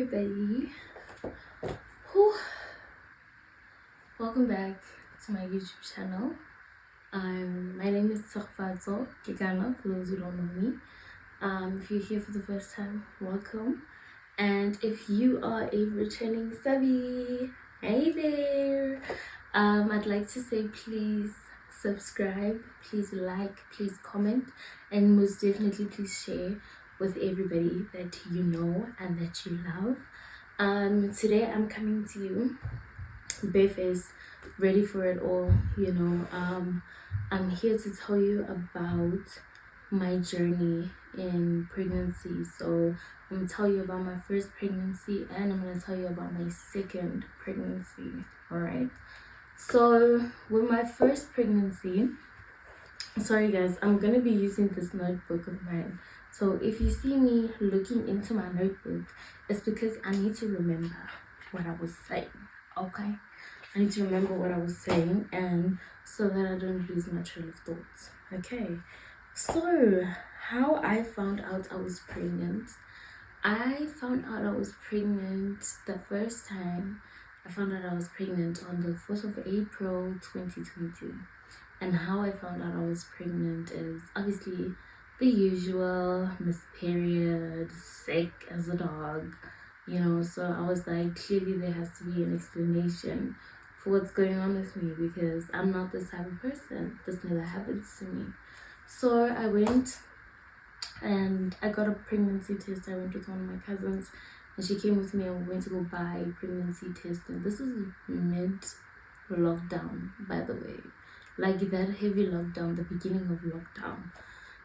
everybody. Whew. Welcome back to my YouTube channel. My name is Tsakfatso Kekana, for those who don't know me. If you're here for the first time, welcome. And if you are a returning subby, hey there. I'd like to say please subscribe, please like, please comment, and most definitely please share with everybody that you know and that you love. Today I'm coming to you barefaced, ready for it all. I'm here to tell you about my journey in pregnancy. So I'm gonna tell you about my first pregnancy and I'm gonna tell you about my second pregnancy. All right. So with my first pregnancy, sorry guys, I'm gonna be using this notebook of mine. So if you see me looking into my notebook, it's because I need to remember what I was saying. Okay, I need to remember what I was saying, and so that I don't lose my train of thoughts. Okay, so how I found out I was pregnant. I found out I was pregnant the first time. I found out I was pregnant on the 4th of April 2020. And how I found out I was pregnant is obviously the usual: missed period, sick as a dog, so I was like, clearly there has to be an explanation for what's going on with me, because I'm not this type of person. This never happens to me. So I went and I got a pregnancy test. I went with one of my cousins and she came with me and we went to go buy a pregnancy test. And this is mid lockdown, by the way, like that heavy lockdown, the beginning of lockdown.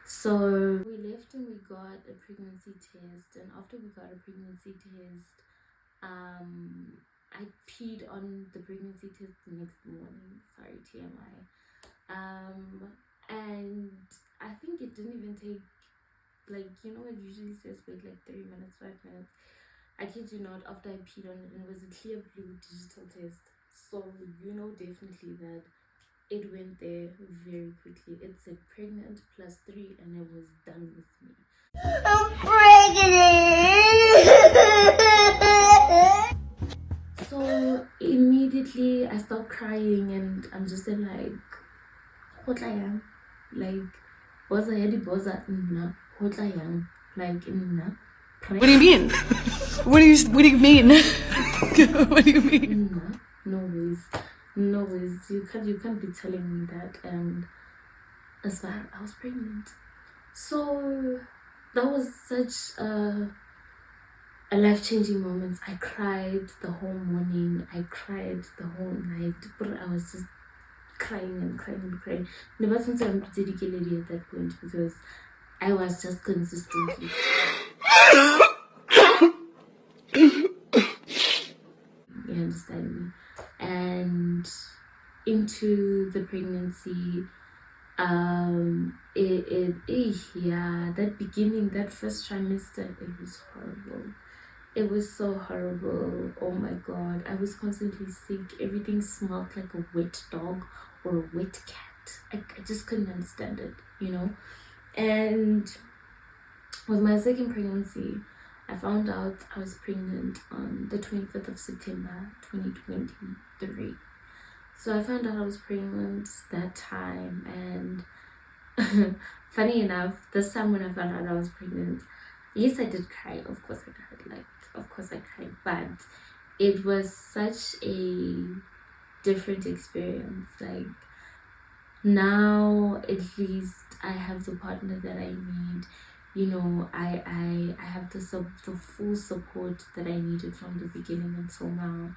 So we left and we got a pregnancy test, and after we got a pregnancy test, I peed on the pregnancy test the next morning. Sorry, TMI. And I think it didn't even take, it usually says wait like 3 minutes, 5 minutes. I kid you not, after I peed on it, and it was a clear blue digital test. So definitely that it went there very quickly. It said pregnant +3 and it was done with me. I'm pregnant! So immediately I stopped crying and I'm just like, what I am? Boza yadi boza na, what I am? What do you mean? What do you mean? What do you mean? No ways. You can't be telling me that. And as well, I was pregnant. So that was such a life-changing moment. I cried the whole morning. I cried the whole night. But I was just crying and crying and crying. Never since I'm dedicated at that point, because I was just consistently. You understand me? And into the pregnancy, that beginning, that first trimester, it was horrible. It was so horrible. Oh my god, I was constantly sick. Everything smelled like a wet dog or a wet cat. I just couldn't understand it, And with my second pregnancy, I found out I was pregnant on the 25th of September 2023. So I found out I was pregnant that time, and funny enough, this time when I found out I was pregnant, yes, I did cry. Of course I cried. Of course I cried, but it was such a different experience. Now at least I have the partner that I need. I have the full support that I needed from the beginning until now,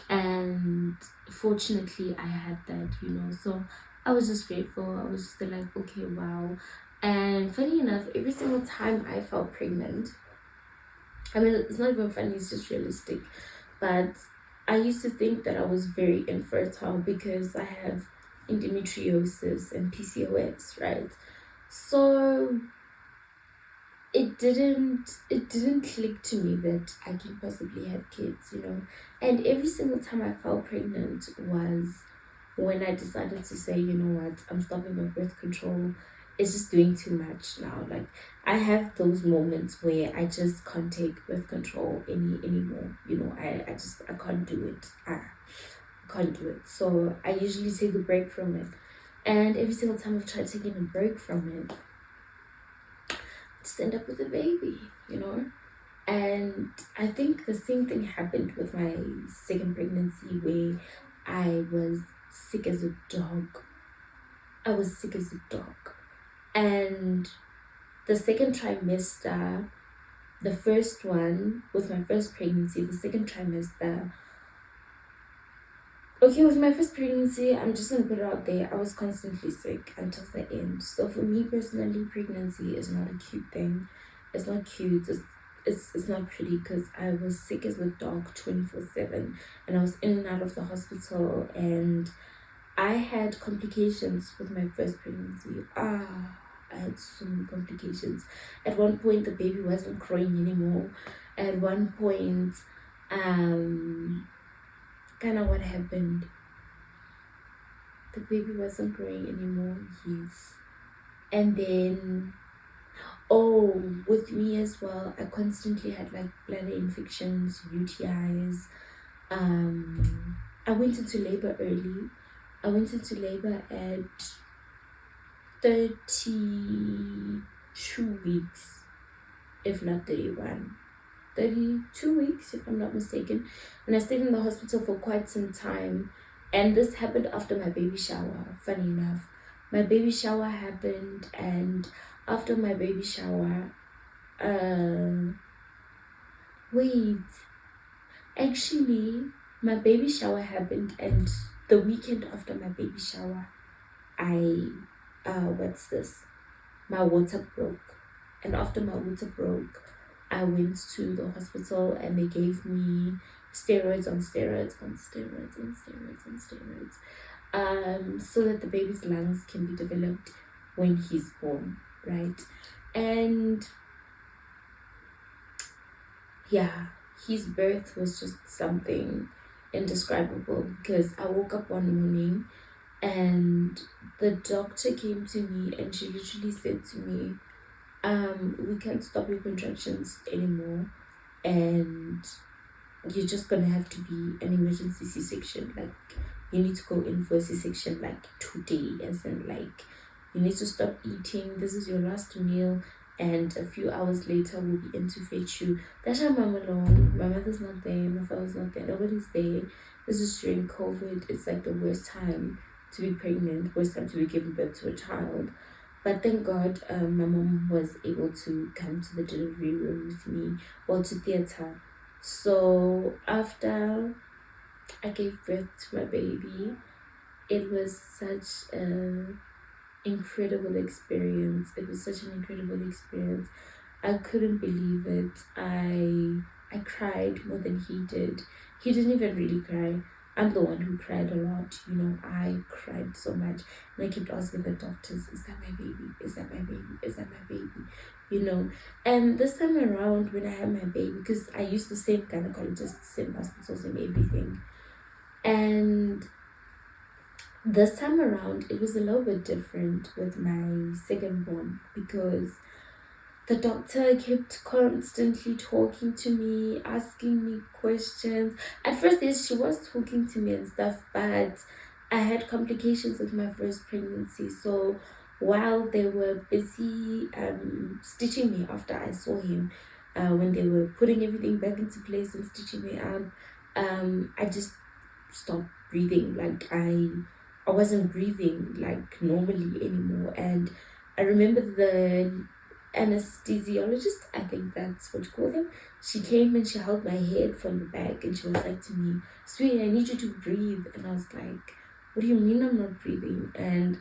and fortunately I had that. So I was just grateful. I was just like, okay, wow. And funny enough, every single time I felt pregnant, I mean, it's not even funny, it's just realistic, but I used to think that I was very infertile because I have endometriosis and PCOS, right? So it didn't click to me that I can possibly have kids, And every single time I felt pregnant was when I decided to say, you know what, I'm stopping my birth control. it's just doing too much now. Like, I have those moments where I just can't take birth control anymore. I can't do it. I can't do it. So I usually take a break from it. And every single time I've tried taking a break from it, I just end up with a baby. And I think the same thing happened with my second pregnancy, where I was sick as a dog. I was sick as a dog. And the second trimester, the first one with my first pregnancy, the second trimester. Okay, with my first pregnancy, I'm just gonna put it out there, I was constantly sick until the end. So for me personally, pregnancy is not a cute thing. It's not cute. It's not pretty, because I was sick as a dog 24/7, and I was in and out of the hospital, and I had complications with my first pregnancy. I had so many complications. At one point, the baby wasn't crying anymore. At one point, kind of what happened. The baby wasn't growing anymore. Yes. And then, with me as well, I constantly had like bladder infections, UTIs. I went into labor early. I went into labor at 32 weeks, if not 31. 32 weeks, if I'm not mistaken. And I stayed in the hospital for quite some time. And this happened after my baby shower, funny enough. My baby shower happened, and after my baby shower, actually, my baby shower happened, and the weekend after my baby shower, my water broke. And after my water broke, I went to the hospital, and they gave me steroids on steroids on steroids on steroids on steroids, so that the baby's lungs can be developed when he's born, right? And yeah, his birth was just something indescribable, because I woke up one morning and the doctor came to me, and she literally said to me, we can't stop your contractions anymore, and you're just gonna have to be an emergency C-section. Like, you need to go in for a C-section like today, as in like, you need to stop eating, this is your last meal, and a few hours later we'll be in to fetch you. That time I'm alone, my mother's not there, my father's not there, nobody's there. This is during COVID. It's like the worst time to be pregnant, worst time to be giving birth to a child. But thank God, my mom was able to come to the delivery room with me, or to theatre. So after I gave birth to my baby, it was such an incredible experience. It was such an incredible experience. I couldn't believe it. I cried more than he did. He didn't even really cry. I'm the one who cried a lot. I cried so much, and I kept asking the doctors, "Is that my baby? Is that my baby? Is that my baby?" And this time around, when I had my baby, because I used the same gynecologist, same hospitals, and everything, and this time around, it was a little bit different with my second born, because the doctor kept constantly talking to me, asking me questions. At first, yes, she was talking to me and stuff, but I had complications with my first pregnancy. So while they were busy stitching me after I saw him, when they were putting everything back into place and stitching me up, I just stopped breathing. Like, I wasn't breathing like normally anymore. And I remember the anesthesiologist, I think that's what you call them, she came and she held my head from the back, and she was like to me, "Sweetie, I need you to breathe." And I was like, "What do you mean I'm not breathing?" And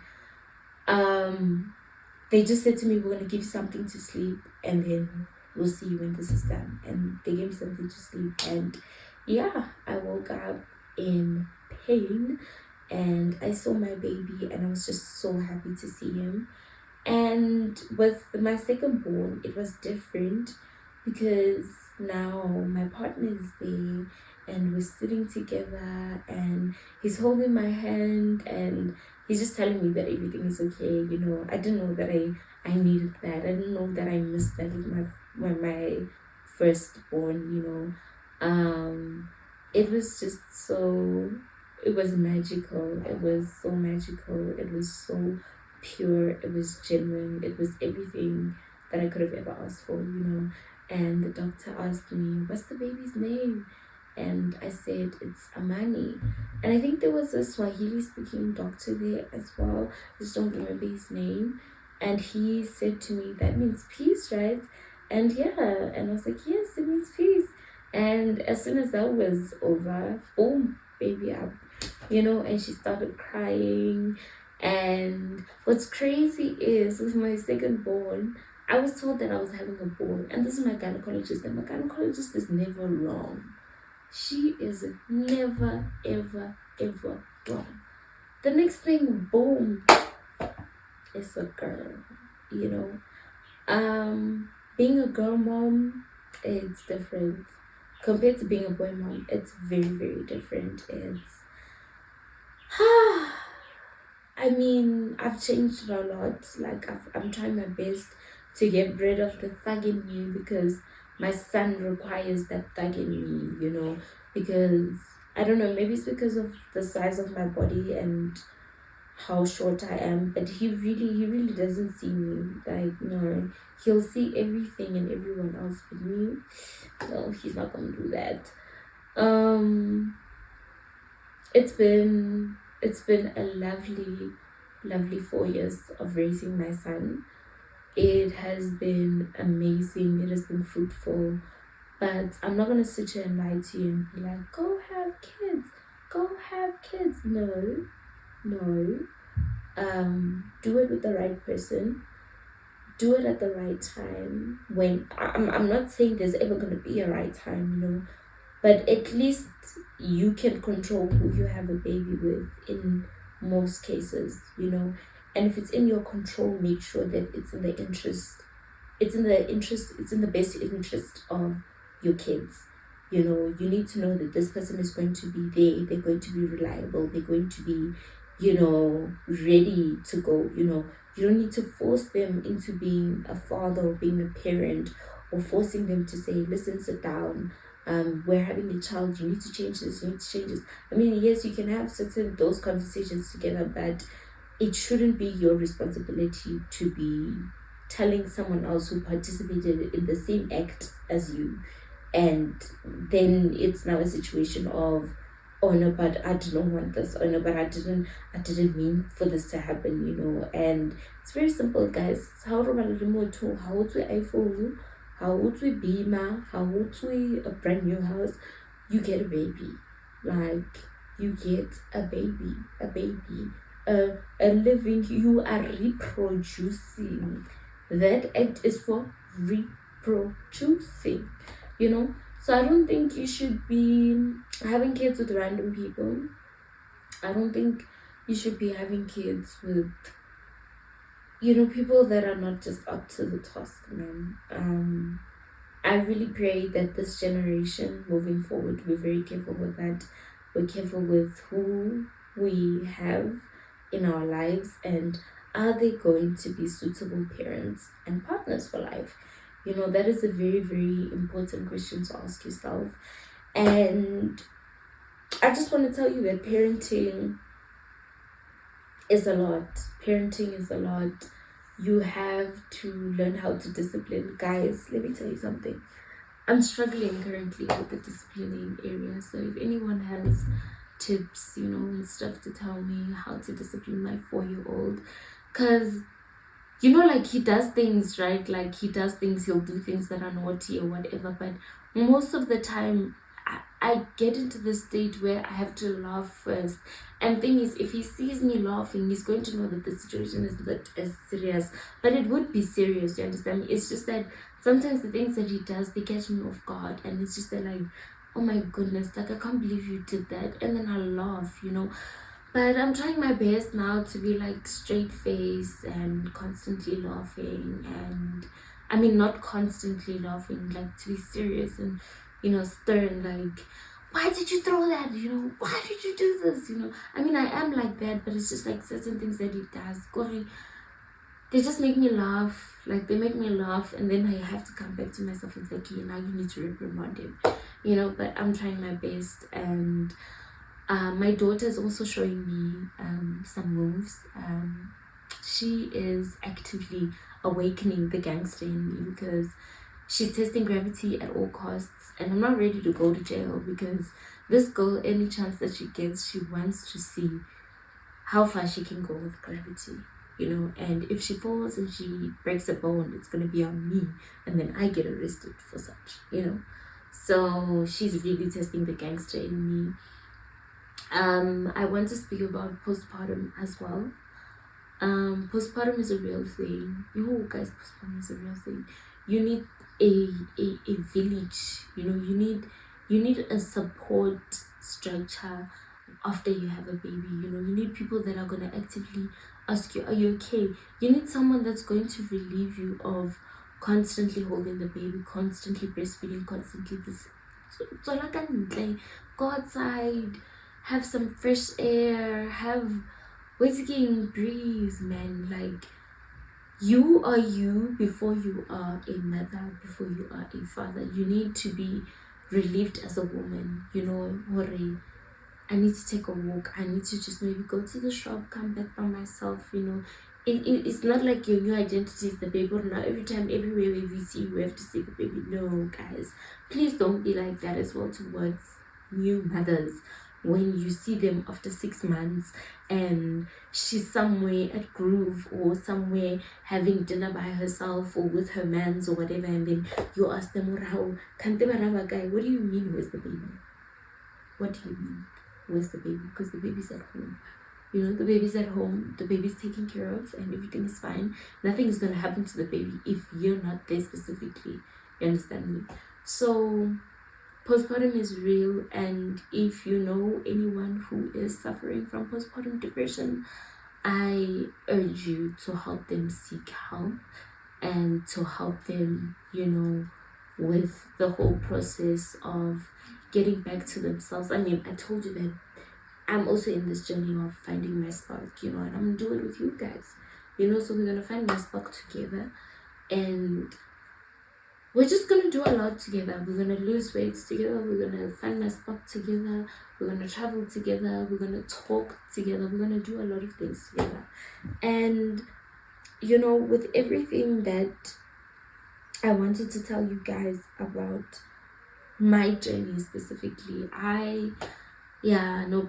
they just said to me, "We're going to give you something to sleep, and then we'll see you when this is done." And they gave me something to sleep, and yeah, I woke up in pain, and I saw my baby, and I was just so happy to see him. And with my second born, it was different, because now my partner is there, and we're sitting together, and he's holding my hand, and he's just telling me that everything is okay. You know, I didn't know that I needed that. I didn't know that I missed that with my firstborn. You know, it was just so. It was magical. It was so magical. It was so pure. It was genuine. It was everything that I could have ever asked for. You know, and the doctor asked me, "What's the baby's name?" And I said, "It's Amani." And I think there was a Swahili speaking doctor there as well. I just don't remember his name. And he said to me, "That means peace, right?" And yeah, and I was like, "Yes, it means peace." And as soon as that was over, boom, baby up, you know, and she started crying. And what's crazy is with my second born, I was told that I was having a boy. And this is my gynecologist, and my gynecologist is never wrong. She is never, ever, ever wrong. The next thing, boom, it's a girl, you know. Being a girl mom, it's different. Compared to being a boy mom, it's very, very different. It's, I mean, I've changed a lot. Like, I'm trying my best to get rid of the thug in me because my son requires that thug in me, you know, because I don't know, maybe it's because of the size of my body and how short I am, but he really doesn't see me. Like, no, he'll see everything and everyone else but me. No, he's not gonna do that. It's been a lovely 4 years of raising my son. It has been amazing. It has been fruitful. But I'm not gonna sit here and lie to you and be like, go have kids, go have kids. No, no. Do it with the right person. Do it at the right time. When I'm not saying there's ever gonna be a right time, you know, but at least you can control who you have a baby with in most cases, you know. And if it's in your control, make sure that it's in the best interest of your kids. You know, you need to know that this person is going to be there, they're going to be reliable, they're going to be, you know, ready to go. You know, you don't need to force them into being a father or being a parent, or forcing them to say, listen, sit down, we're having a child, you need to change this, you need to change this. I mean, yes, you can have those conversations together, but it shouldn't be your responsibility to be telling someone else who participated in the same act as you. And then it's now a situation of, oh no, but I didn't want this, oh no, but I didn't mean for this to happen, you know. And it's very simple, guys. How do iPhone, how would we Beamer, how would we a brand new house, you get a baby. Like, you get a baby, a living, you are reproducing. That act is for reproducing, you know. So I don't think you should be having kids with random people. I don't think you should be having kids with, you know, people that are not just up to the task, man. I really pray that this generation moving forward, we're very careful with that. We're careful with who we have in our lives, and are they going to be suitable parents and partners for life? You know, that is a very, very important question to ask yourself. And I just want to tell you that parenting is a lot. Parenting is a lot. You have to learn how to discipline. Guys, let me tell you something. I'm struggling currently with the disciplining area. So if anyone has tips, you know, and stuff to tell me how to discipline my 4-year-old, because, you know, like, he does things, right? Like, he'll do things that are naughty or whatever, but most of the time I get into the state where I have to laugh first. And thing is, if he sees me laughing, he's going to know that the situation is not as serious. But it would be serious, you understand me? It's just that sometimes the things that he does, they catch me off guard. And it's just that, like, oh my goodness, like, I can't believe you did that. And then I laugh, you know. But I'm trying my best now to be, like, straight face and constantly laughing. And I mean, not constantly laughing, like, to be serious and, you know, stern, like, why did you throw that? Why did you do this? I mean, I am like that, but it's just like certain things that he does. They just make me laugh. Like, they make me laugh, and then I have to come back to myself and say, okay, now you need to reprimand him. But I'm trying my best. And my daughter is also showing me some moves. She is actively awakening the gangster in me, because she's testing gravity at all costs, and I'm not ready to go to jail, because this girl, any chance that she gets, she wants to see how far she can go with gravity. And if she falls and she breaks a bone, it's going to be on me, and then I get arrested for such. So she's really testing the gangster in me. I want to speak about postpartum as well. Postpartum is a real thing. Guys, postpartum is a real thing. You need a village. You need a support structure after you have a baby. You need people that are going to actively ask you, are you okay? You need someone that's going to relieve you of constantly holding the baby, constantly breastfeeding, constantly this. So go outside, have some fresh air, breathe, man. Like, you are you before you are a mother, before you are a father. You need to be relieved as a woman. Hore, I need to take a walk. I need to just maybe go to the shop, come back by myself. It's not like your new identity is the baby. Or now every time, everywhere we see you, we have to see the baby. No, guys, please don't be like that as well towards new mothers. When you see them after 6 months and she's somewhere at Groove or somewhere having dinner by herself or with her mans or whatever, and then you ask them, what do you mean, where's the baby? What do you mean, where's the baby? Because the baby's at home. The baby's at home, the baby's taken care of, and everything is fine. Nothing is going to happen to the baby if you're not there specifically. You understand me? So postpartum is real, and if you know anyone who is suffering from postpartum depression, I urge you to help them seek help and to help them, with the whole process of getting back to themselves. I mean, I told you that I'm also in this journey of finding my spark, and I'm gonna do it with you guys, so we're gonna find my spark together, and we're just gonna do a lot together. We're gonna lose weight together, we're gonna find my spark together, we're gonna travel together, we're gonna talk together, we're gonna do a lot of things together. And with everything that I wanted to tell you guys about my journey specifically,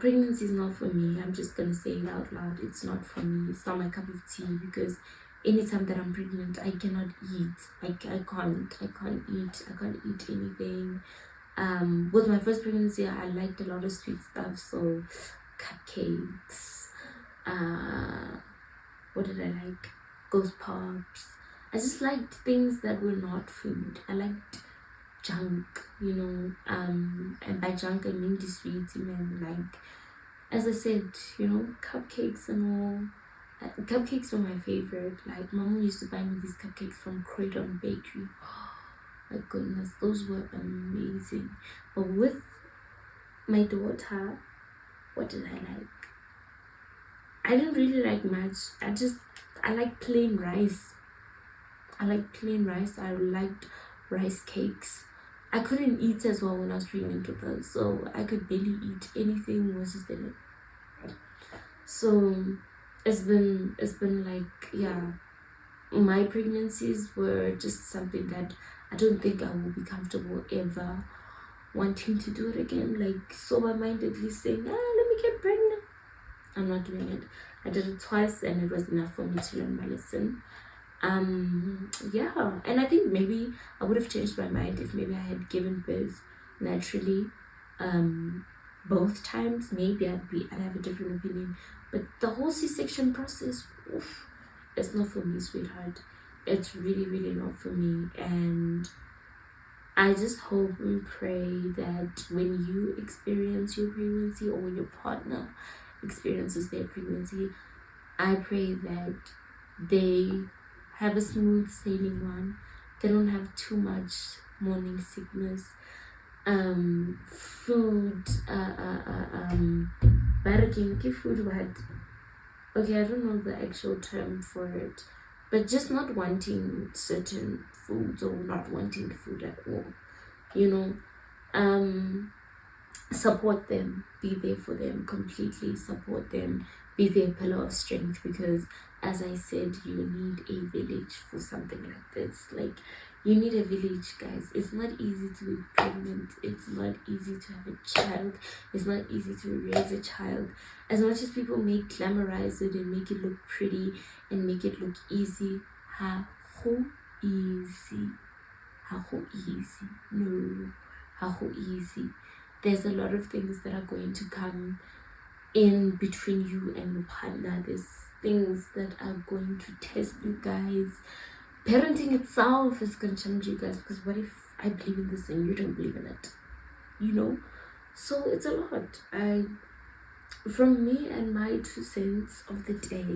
pregnancy is not for me. I'm just gonna say it out loud. It's not for me. It's not my cup of tea, because anytime that I'm pregnant, I cannot eat. I can't eat anything. With my first pregnancy, I liked a lot of sweet stuff, so cupcakes. What did I like? Ghost pops. I just liked things that were not food. I liked junk, and by junk I mean the sweets, like, as I said, cupcakes and all. Cupcakes were my favorite. Like, Mama used to buy me these cupcakes from Croydon Bakery. Oh my goodness, those were amazing. But with my daughter, what did I like? I didn't really like much. I like plain rice. I liked rice cakes. I couldn't eat as well when I was pregnant with her, so I could barely eat anything was just in it. So it's been like, my pregnancies were just something that I don't think I will be comfortable ever wanting to do it again. Like, sober-mindedly saying, let me get pregnant. I'm not doing it. I did it twice, and it was enough for me to learn my lesson. And I think maybe I would have changed my mind if maybe I had given birth naturally both times. Maybe I'd have a different opinion, but the whole C-section process, it's not for me, sweetheart. It's really, really not for me. And I just hope and pray that when you experience your pregnancy, or when your partner experiences their pregnancy, I pray that they have a smooth sailing one. They don't have too much morning sickness. food, bargaining food, but okay, I don't know the actual term for it, but just not wanting certain foods or not wanting food at all, you know. Support them, be there for them, completely support them, be their pillar of strength, because as I said, you need a village for something like this. Like, you need a village, guys. It's not easy to be pregnant, it's not easy to have a child, it's not easy to raise a child. As much as people may glamorize it and make it look pretty and make it look easy, how easy, no, how easy. There's a lot of things that are going to come in between you and your partner. There's things that are going to test you guys. Parenting itself is going to challenge you guys, because what if I believe in this and you don't believe in it, you know? So it's a lot. From me and my 2 cents of the day,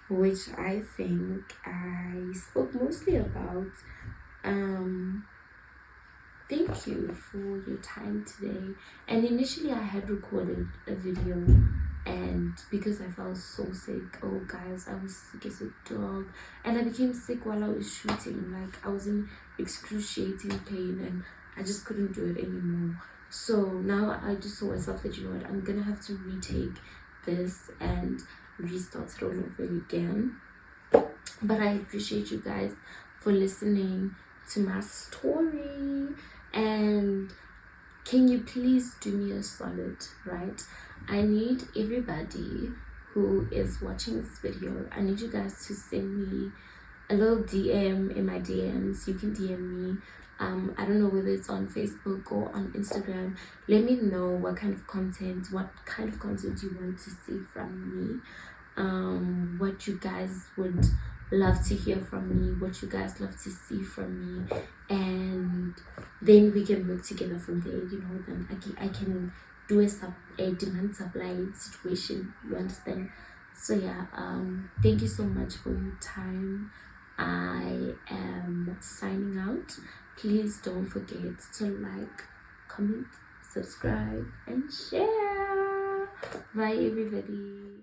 which I think I spoke mostly about, thank you for your time today. And initially I had recorded a video, and because I felt so sick, oh guys, I was sick as a dog, and I became sick while I was shooting. Like, I was in excruciating pain and I just couldn't do it anymore. So now I just saw myself that, you know what, I'm gonna have to retake this and restart it all over again. But I appreciate you guys for listening to my story. And can you please do me a solid, right? I need everybody who is watching this video, I need you guys to send me a little DM in my DMs. You can DM me. I don't know whether it's on Facebook or on Instagram. Let me know what kind of content you want to see from me. What you guys would love to hear from me, what you guys love to see from me, and then we can work together from there. You know, then I can do a demand supply situation, you understand? So yeah, thank you so much for your time. I am signing out. Please don't forget to like, comment, subscribe, and share. Bye everybody.